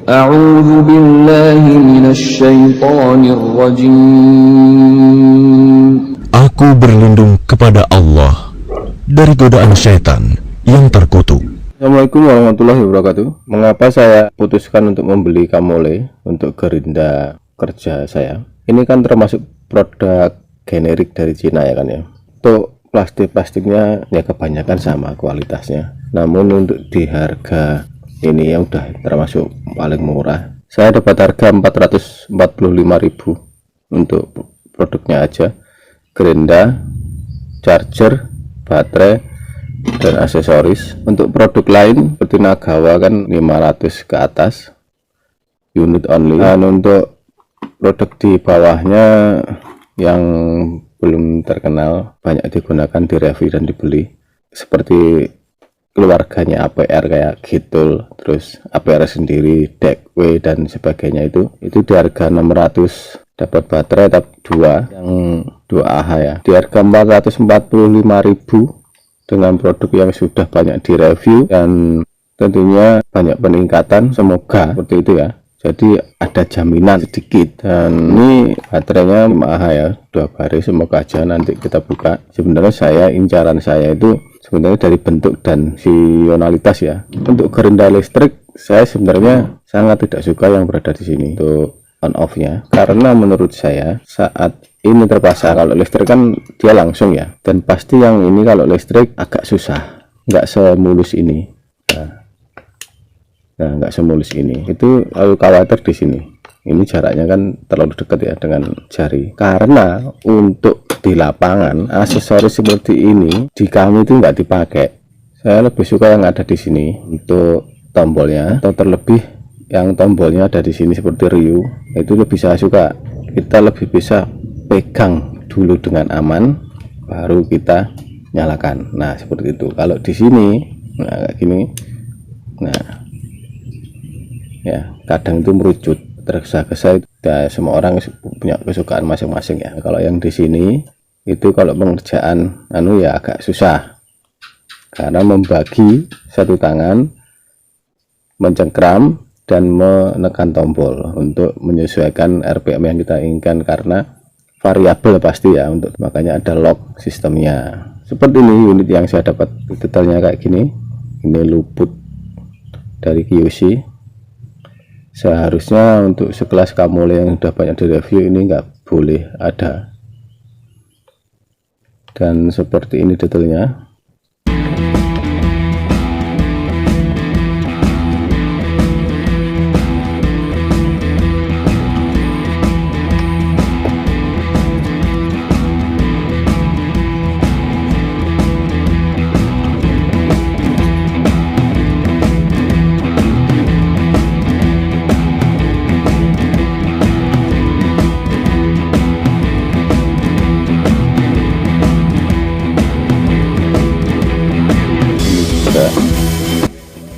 أعوذ بالله من الشيطان الرجيم. Aku berlindung kepada Allah dari godaan syaitan yang terkutuk. Assalamualaikum warahmatullahi wabarakatuh. Mengapa saya putuskan untuk membeli Camole untuk gerinda kerja saya? Ini kan termasuk produk generik dari Cina ya kan ya. Untuk plastiknya ya kebanyakan sama kualitasnya. Namun untuk di harga ini yang udah termasuk paling murah, saya dapat harga 445.000 untuk produknya aja. Gerinda, charger, baterai, dan aksesoris. Untuk produk lain seperti Nagawa kan 500 ke atas unit only. Dan untuk produk di bawahnya yang belum terkenal banyak digunakan, direview dan dibeli, seperti keluarganya APR kayak Gitul, terus APR sendiri, Dekwe dan sebagainya. Itu di harga 600, dapat baterai tapi 2 yang 2AH ya, di harga 445.000 dengan produk yang sudah banyak direview dan tentunya banyak peningkatan, semoga seperti itu ya. Jadi ada jaminan sedikit. Dan ini baterainya 5AH ya, 2 baris, semoga aja nanti kita buka. Sebenarnya incaran saya itu sebenarnya dari bentuk dan fungsionalitas ya. Untuk gerinda listrik saya sebenarnya sangat tidak suka yang berada di sini untuk on off nya, karena menurut saya saat ini terpasang, kalau listrik kan dia langsung ya, dan pasti yang ini kalau listrik agak susah, nggak semulus ini. Nah nggak semulus ini, itu lalu khawatir di sini. Ini jaraknya kan terlalu dekat ya dengan jari, karena untuk di lapangan aksesoris seperti ini di kami itu nggak dipakai. Saya lebih suka yang ada di sini untuk tombolnya, atau terlebih yang tombolnya ada di sini seperti Ryu, itu lebih saya suka. Kita lebih bisa pegang dulu dengan aman, baru kita nyalakan. Nah seperti itu. Kalau di sini, nah kayak gini, nah ya kadang itu merucut, tergesa-gesa. Ya, semua orang punya kesukaan masing-masing ya. Kalau yang di sini itu kalau pengerjaan ya agak susah, karena membagi satu tangan, mencengkram dan menekan tombol untuk menyesuaikan RPM yang kita inginkan, karena variabel pasti ya, untuk makanya ada lock sistemnya. Seperti ini unit yang saya dapat, detailnya kayak gini. Ini luput dari QC. Seharusnya untuk sekelas Camole yang sudah banyak direview ini nggak boleh ada. Dan seperti ini detailnya.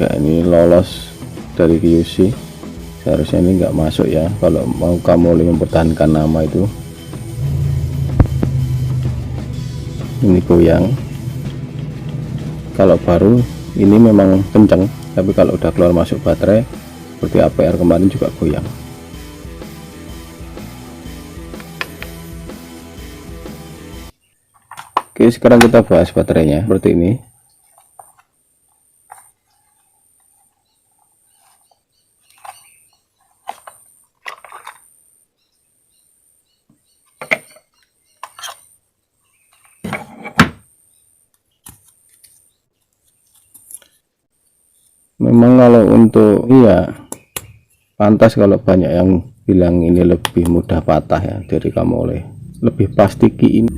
Ya ini lolos dari QC, seharusnya ini nggak masuk ya kalau mau Camole mempertahankan nama itu. Ini goyang, kalau baru ini memang kenceng, tapi kalau udah keluar masuk baterai seperti APR kemarin juga goyang. Oke, sekarang kita bahas baterainya seperti ini. Memang kalau untuk pantas kalau banyak yang bilang ini lebih mudah patah ya dari Camole, lebih plastiki ini.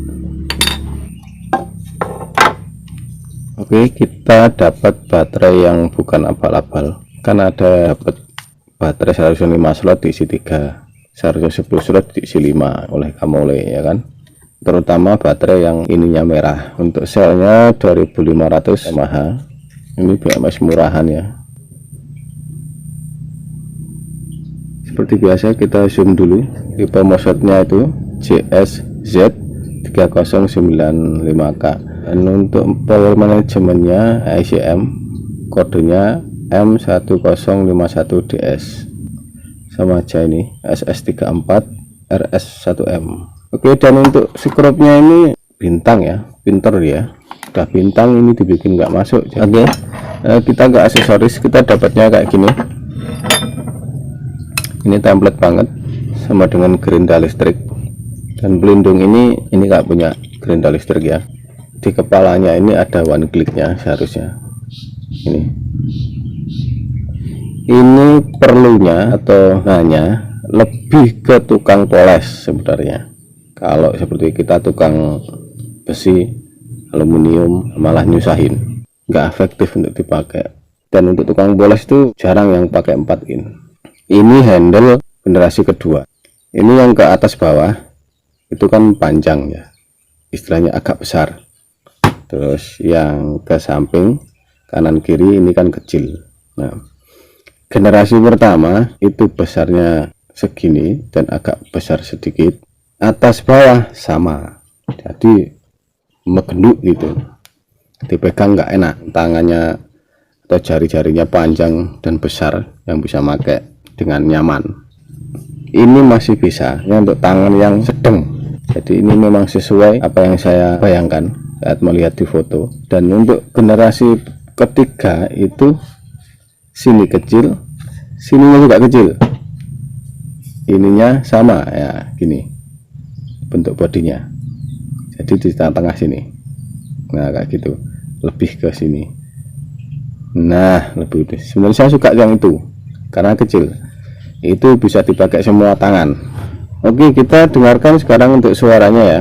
Oke, kita dapat baterai yang bukan abal-abal, kan ada dapat baterai seharusnya 5 slot diisi 3, seharusnya 10 slot diisi 5 oleh Camole ya kan. Terutama baterai yang ininya merah, untuk selnya 2500 mAh. Ini BMS murahan ya. Seperti biasa kita zoom dulu. Tipe mosfetnya itu JSZ3095K. Dan untuk power manajemennya ICM, kodenya M1051DS. sama aja, ini SS34 RS1M. Oke, dan untuk skrupnya ini bintang ya, pinter dia, udah bintang, ini dibikin nggak masuk. Oke, kita ke aksesoris, kita dapatnya kayak gini. Ini template banget, sama dengan gerinda listrik. Dan pelindung ini nggak punya gerinda listrik ya. Di kepalanya ini ada one clicknya seharusnya. Ini perlunya atau hanya lebih ke tukang poles sebenarnya. Kalau seperti kita tukang besi, aluminium, malah nyusahin, nggak efektif untuk dipakai. Dan untuk tukang poles itu jarang yang pakai 4 in. Ini handle generasi kedua. Ini yang ke atas bawah itu kan panjang ya, istilahnya agak besar. Terus yang ke samping kanan kiri ini kan kecil. Nah, generasi pertama itu besarnya segini dan agak besar sedikit, atas bawah sama, jadi megenduk gitu, dipegang nggak enak, tangannya atau jari-jarinya panjang dan besar yang bisa pakai dengan nyaman. Ini masih bisa ya untuk tangan yang sedang, jadi ini memang sesuai apa yang saya bayangkan saat melihat di foto. Dan untuk generasi ketiga itu sini kecil, sininya juga kecil, ininya sama ya, gini bentuk bodinya, jadi di tengah-tengah sini. Nah kayak gitu, lebih ke sini. Nah lebih itu sebenarnya saya suka yang itu karena kecil, itu bisa dipakai semua tangan. Oke, kita dengarkan sekarang untuk suaranya ya.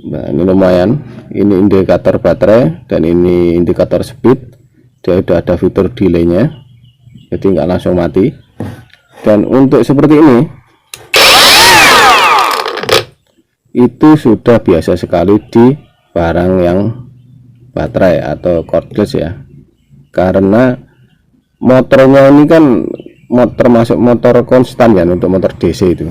Nah ini lumayan, ini indikator baterai dan ini indikator speed. Dia udah ada fitur delaynya, jadi nggak langsung mati. Dan untuk seperti ini itu sudah biasa sekali di barang yang baterai atau cordless ya, karena motornya ini kan termasuk motor konstan ya. Untuk motor DC itu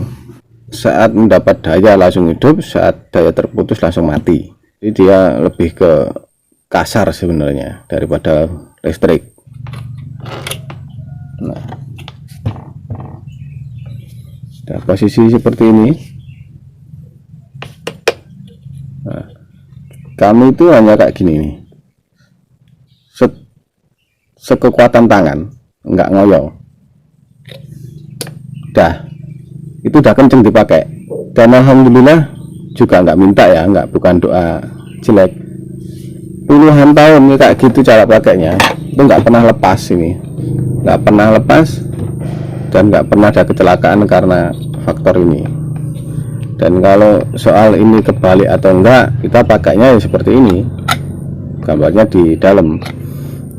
saat mendapat daya langsung hidup, saat daya terputus langsung mati. Jadi dia lebih ke kasar sebenarnya daripada listrik. Nah, posisi seperti ini, nah, kami itu hanya kayak gini nih, sekekuatan tangan, nggak ngoyo, itu udah kenceng dipakai. Dan alhamdulillah juga nggak minta ya, bukan doa jelek. Puluhan tahun nih kayak gitu cara pakainya, itu nggak pernah lepas, ini nggak pernah lepas, dan nggak pernah ada kecelakaan karena faktor ini. Dan kalau soal ini kebalik atau enggak, kita pakainya ya seperti ini, gambarnya di dalam,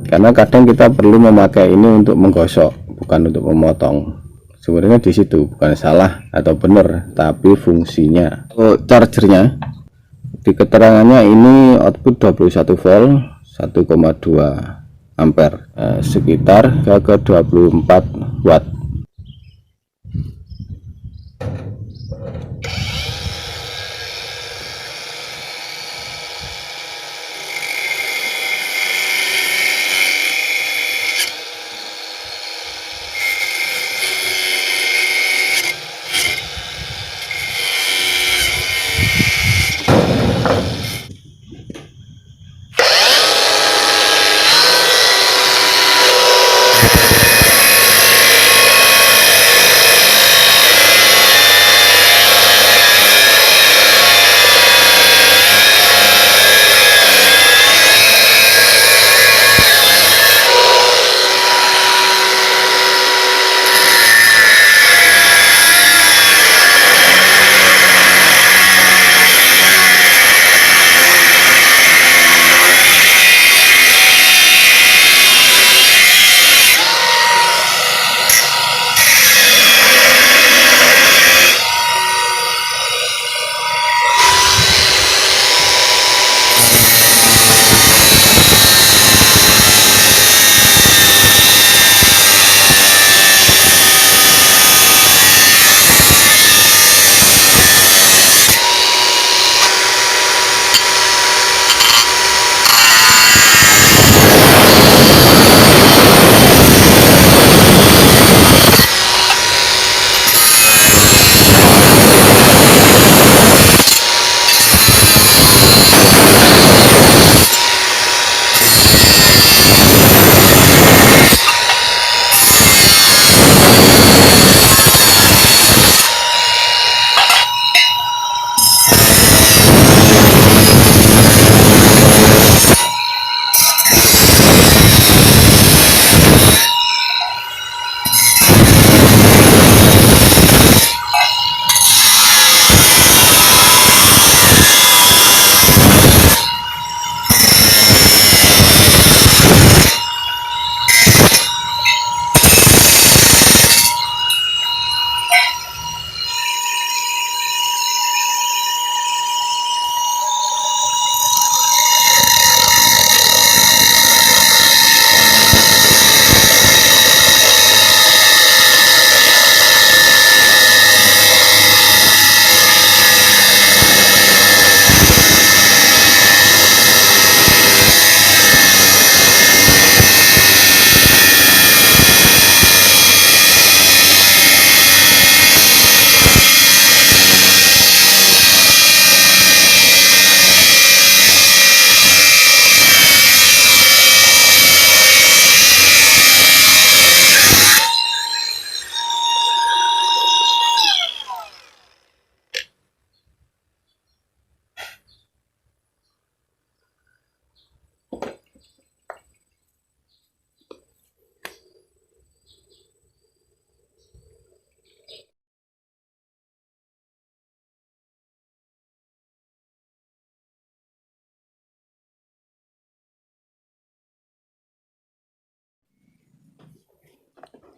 karena kadang kita perlu memakai ini untuk menggosok, bukan untuk memotong. Sebenarnya di situ bukan salah atau benar, tapi fungsinya. Chargernya di keterangannya ini output 21 volt 1,2 ampere, sekitar ke 24 watt.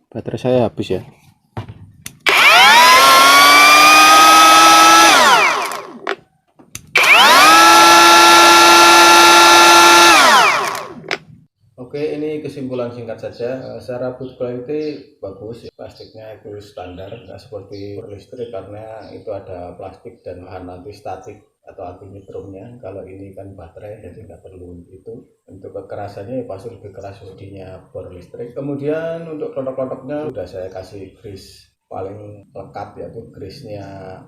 baterai saya habis ya. Oke, ini kesimpulan singkat saja. Secara build quality bagus, plastiknya itu standar, nggak seperti listrik karena itu ada plastik dan bahan anti statik atau anti nyetrum-nya. Kalau ini kan baterai, jadi nggak perlu itu. Untuk kekerasannya ya pasti lebih keras bodinya bor listrik. Kemudian untuk klotok-klotoknya udah saya kasih grease paling lekat, yaitu grease-nya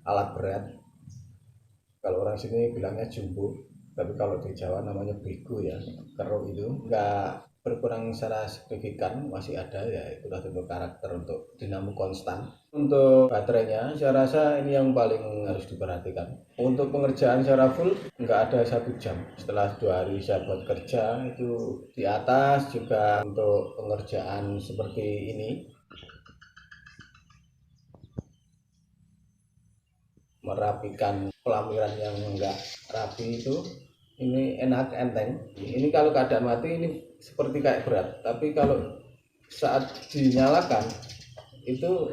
alat berat. Kalau orang sini bilangnya jumbo, tapi kalau di Jawa namanya bego ya, keruk itu nggak berkurang secara signifikan, masih ada ya, itulah bentuk karakter untuk dinamo konstan. Untuk baterainya saya rasa ini yang paling harus diperhatikan. Untuk pengerjaan secara full nggak ada 1 jam, setelah 2 hari saya buat kerja itu di atas. Juga untuk pengerjaan seperti ini, merapikan pelamiran yang enggak rapi itu, ini enak, enteng. Ini kalau keadaan mati ini seperti kayak berat, tapi kalau saat dinyalakan itu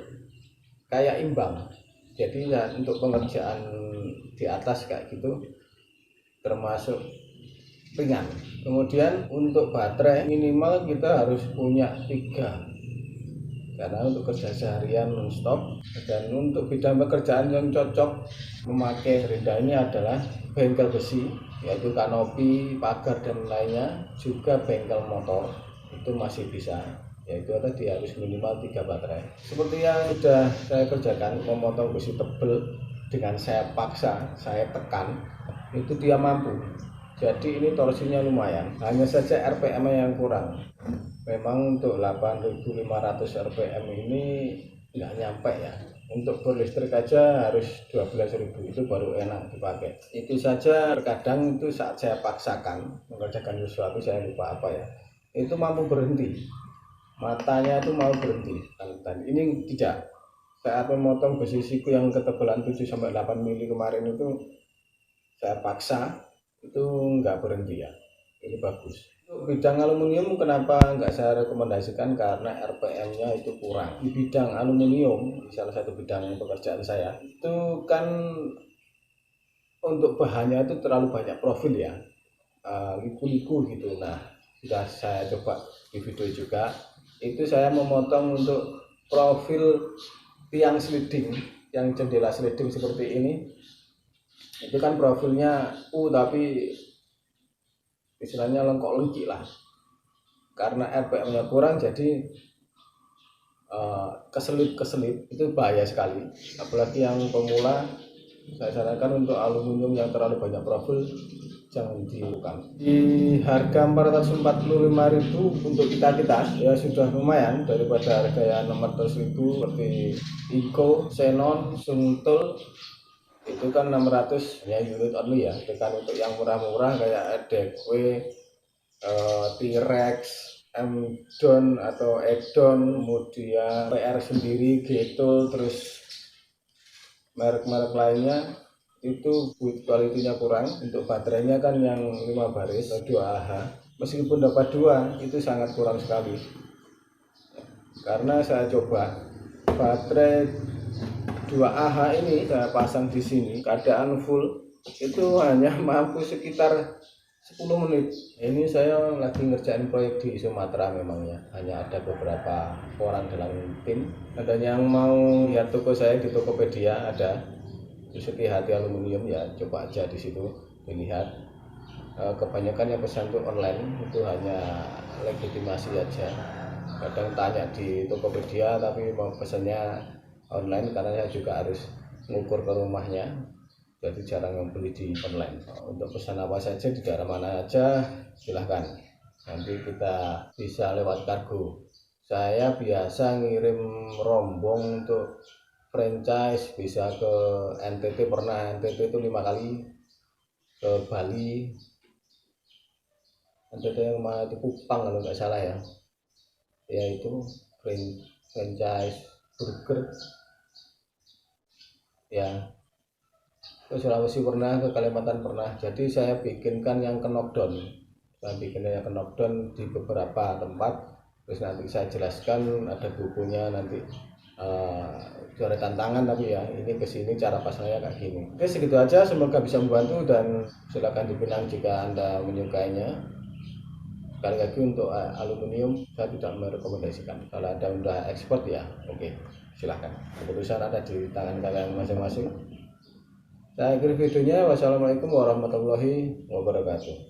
kayak imbang. Jadi ya, untuk pengerjaan di atas kayak gitu termasuk ringan. Kemudian untuk baterai minimal kita harus punya 3, karena untuk kerja seharian non-stop. Dan untuk bidang pekerjaan yang cocok memakai gerinda ini adalah bengkel besi, yaitu kanopi, pagar dan lainnya, juga bengkel motor itu masih bisa, yaitu tadi harus minimal 3 baterai. Seperti yang sudah saya kerjakan, memotong besi tebel dengan saya paksa, saya tekan, itu dia mampu. Jadi ini torsinya lumayan, hanya saja RPM-nya yang kurang. Memang untuk 8.500 RPM ini nggak nyampe ya. Untuk bor listrik aja harus 12.000, itu baru enak dipakai. Itu saja terkadang itu saat saya paksakan mengerjakan sesuatu, saya lupa apa ya, itu mampu berhenti, matanya itu mau berhenti. Dan ini tidak. Saat memotong besi siku yang ketebalan 7-8 mili kemarin itu saya paksa, itu nggak berhenti ya. Ini bagus. Bidang aluminium kenapa nggak saya rekomendasikan, karena RPM-nya itu kurang. Di bidang aluminium, salah satu bidang pekerjaan saya, itu kan untuk bahannya itu terlalu banyak profil ya, liku-liku gitu. Nah, sudah saya coba di video juga, itu saya memotong untuk profil tiang sliding, yang jendela sliding seperti ini. Itu kan profilnya tapi istilahnya lengkok-lengkik lah, karena RPM-nya kurang, jadi keselip itu bahaya sekali. Apalagi yang pemula, saya sarankan untuk aluminium yang terlalu banyak profil jangan dilakukan. Di harga 445.000 untuk kita ya sudah lumayan daripada harga yang 600.000 seperti Iko, Xenon, Sungtul. Itu kan 600 ya, unit only ya. Tekan untuk yang murah-murah kayak DW, T-Rex, M-Don atau Edon, kemudian PR sendiri, Getul, terus merek-merek lainnya, itu build quality-nya kurang. Untuk baterainya kan yang 5 baris 2Ah, meskipun dapat 2 itu sangat kurang sekali. Karena saya coba baterai 2Ah ini saya pasang di sini, keadaan full itu hanya mampu sekitar 10 menit. Ini saya lagi ngerjain proyek di Sumatera, memangnya hanya ada beberapa orang dalam tim. Ada yang mau lihat toko saya di Tokopedia, ada Suzuki Hati Aluminium ya, coba aja di situ dilihat. Kebanyakan yang pesan untuk online itu hanya legitimasi aja. Kadang tanya di Tokopedia tapi mau pesannya online, karena saya juga harus mengukur ke rumahnya, jadi jarang membeli di online. Untuk pesan apa saja di daerah mana aja silahkan, nanti kita bisa lewat kargo. Saya biasa ngirim rombong untuk franchise, bisa ke NTT, pernah NTT itu 5 kali, ke Bali, NTT yang mana itu Kupang kalau nggak salah ya, yaitu franchise burger ya. Ke Sulawesi pernah, ke Kalimantan pernah. Jadi saya bikinkan yang knockdown, saya bikinnya yang knockdown di beberapa tempat, Terus nanti saya jelaskan, ada bukunya nanti, juara tantangan, tapi ya ini kesini cara pasangnya kayak gini. Oke, segitu aja, semoga bisa membantu dan silakan dipinang jika Anda menyukainya. Sekali lagi untuk aluminium saya tidak merekomendasikan. Kalau Anda udah ekspor ya oke, silahkan, keputusan ada di tangan kalian masing-masing. Saya akhiri videonya. Wassalamualaikum warahmatullahi wabarakatuh.